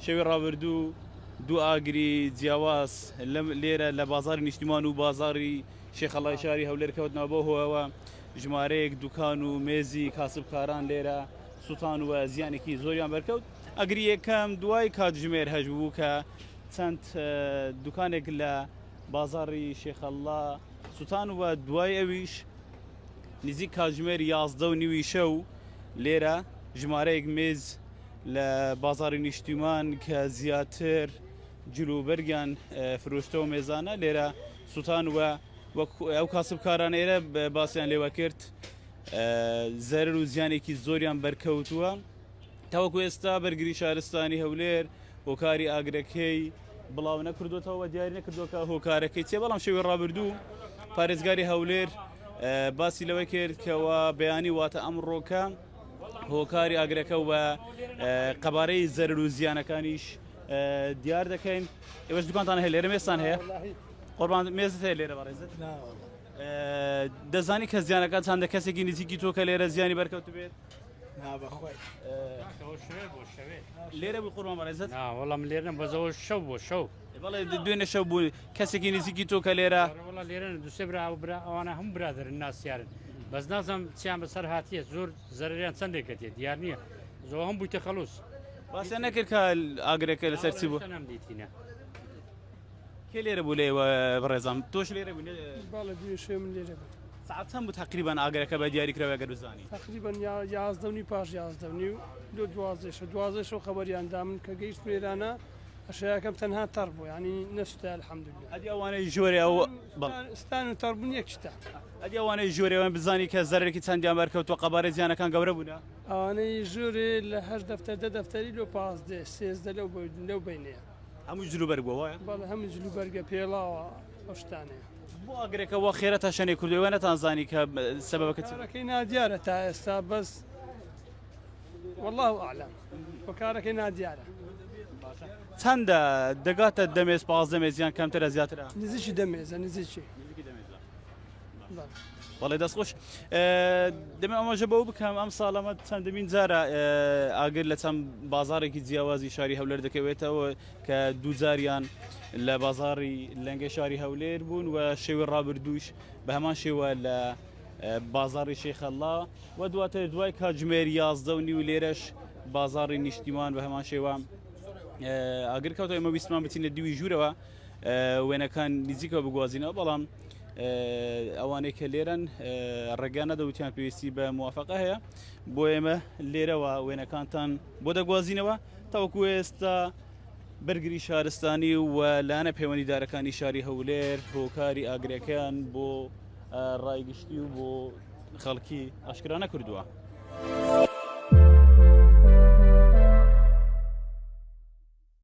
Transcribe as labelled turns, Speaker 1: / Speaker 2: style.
Speaker 1: شەوی ڕابردوو دوو ئاگری جیاواز لێرە لە بازاری نیشتیمان و بازاری شێخەڵای شاری هەولێر کەوتنەوە بۆ هۆەوە ژمارەیەک دوکان و مێزی کاسبکاران لێرە سوتان وە زیانێکی زۆریان بەرکەوت. ئەگری یەکەم دوای کاتژمێر هەژبوو کە چەند دوکانێک لە بازاری شێخەڵا سوتان وە دوای ئەویش نزیک کاتژمێر 11:30 شەو لێرە ژمارەیەک مێز لە بازاری نیشتیمان کە زیاتر جلوبەرگیان فرۆشتە و مێزانە لێرە سوتان وە ئەو کاسبکاران ئێرە باسییان لێوە کرد زەرر و زیانێکی زۆریان بەرکەوتووە. تاوەکو ئێستا بەرگری شارستانی هەولێر هۆکاری ئاگرەکەی بڵاو نەکردوێتەوە دیاری نەکردووە کە هۆکارەکەی چێ، بەڵام شەوی ڕابردوو پارێزگاری هەولێر باسی لەوەی کرد کەەوە بەیانی واتە ئەمڕۆکە هۆکاری ئاگرەکە و قەبارەی زەرر و زیانەکانیش دیار دەکەین. ئێوەش دوکانتان هەیە لێرە مێستان هەیە؟ قوربان مێزت هەیە لێرە بەڕێزت؟ دەزانی کە زیانەکان چەندە کەسێکی نزیکی تۆ کە لێرە زیانی بەرکەوت بێت؟ لێرە بوو قوربان بەڕێزت؟
Speaker 2: وەڵام لێرە بەزەوە شەو بۆ شەو
Speaker 1: بەڵێ دوێنێ شەو بوو کەسێکی نزیکی تۆ کە لێرە
Speaker 2: وڵا لێرە دوسێ برا ئەوانە هەم برادرن ناسیارن بەس نازم چیان بەسەر هاتیە زۆر زەرریان چەندێکەتێ دیار نییە زۆر هەم بوویتە خەلووس
Speaker 1: باسییان نەکرد کە ئاگرەکە لەسەر چی بوو
Speaker 2: دیتینە
Speaker 1: کێ لێرە بوو لێوە بەڕێزم تۆش لێرە بوو
Speaker 3: باڵە دوێ شوێ من لێرە بوو
Speaker 1: ساعت چەند بوو تقریبان ئاگرەکە بە دیاریکراوە گەر بزانی
Speaker 3: تقریبا 11:30 پاش 11:30 و 12 شەو خەبەریاندا من کە گەیشت لێرانە ئەشەکەم تەنها تەڕ بوو ینی نەسوتە الحەمدولله
Speaker 1: ئەدی ئەوانەی ژۆرێ ئەو
Speaker 3: ستان و تەڕبوون یەک شتە
Speaker 1: ئەدی ئەوانەی ژۆرەوەن بزانی کە زەرێکی چەندیان بەرکەوتووە قەبارە زیانەکان گەورە بوونا
Speaker 3: ئەوانەی ژۆرێ لە هەش دەفتەر دە دەفتەری لۆ 15 سێزدە لەو بینەیە
Speaker 1: هەموو جلوبەر بووە وایە
Speaker 3: بەڵێ هەموو جلوبەرگە پێڵاوە ئەو شتانەیە
Speaker 1: بۆ ئاگرێکەوە خێرەتە شەنێ کردوێوە نەتانزانی کە سەبەبەکە
Speaker 3: کارەکەی نادیارە تا ئێستا بەس والله ئاعلم کارەکەی نادیارە
Speaker 1: چەندە دەگاتە دەمێز 15 مێزیان کەمترە زیاترە
Speaker 3: نزیکی دەمێزە نزیکی
Speaker 1: بەڵێ دەستخۆش دەمە ئەمەژە بەو بکەم ئەم ساڵەمە چەندەمین جارە ئاگر لە چەند بازارێکی جیاوازی شاری هەولێر دەکەوێتەوە کە دوو جاریان لە بازاری لەنگە شاری هەولێر بوون و شێوی ڕابردووش بە هەمان شێوە لە بازاری شێخەڵا و دواتر دوای کاتژمێر 11:30 لێرەش بازاری نیشتیمان بە هەمان شێوە ئاگر کەوتە ئێمە ویستمان بچینە دوی ژوورەوە وێنەکان نزیکەوە بگوازینەوە بەڵام ئەوانەی کە لێرەن ڕێگە نەدەوتیان پێویستی بە موافقە هەیە بۆ ئێمە لێرەوە وێنەکانتان بۆ دەگوازینەوە تاوەکو ئێستا بەرگری شارستانی و لایەنە پەیوەندیدارەکانی شاری هەولێر هۆکاری ئاگرەکان بۆ ڕایگشتی و بۆ خەڵکی ئاشکرا نەکردووە.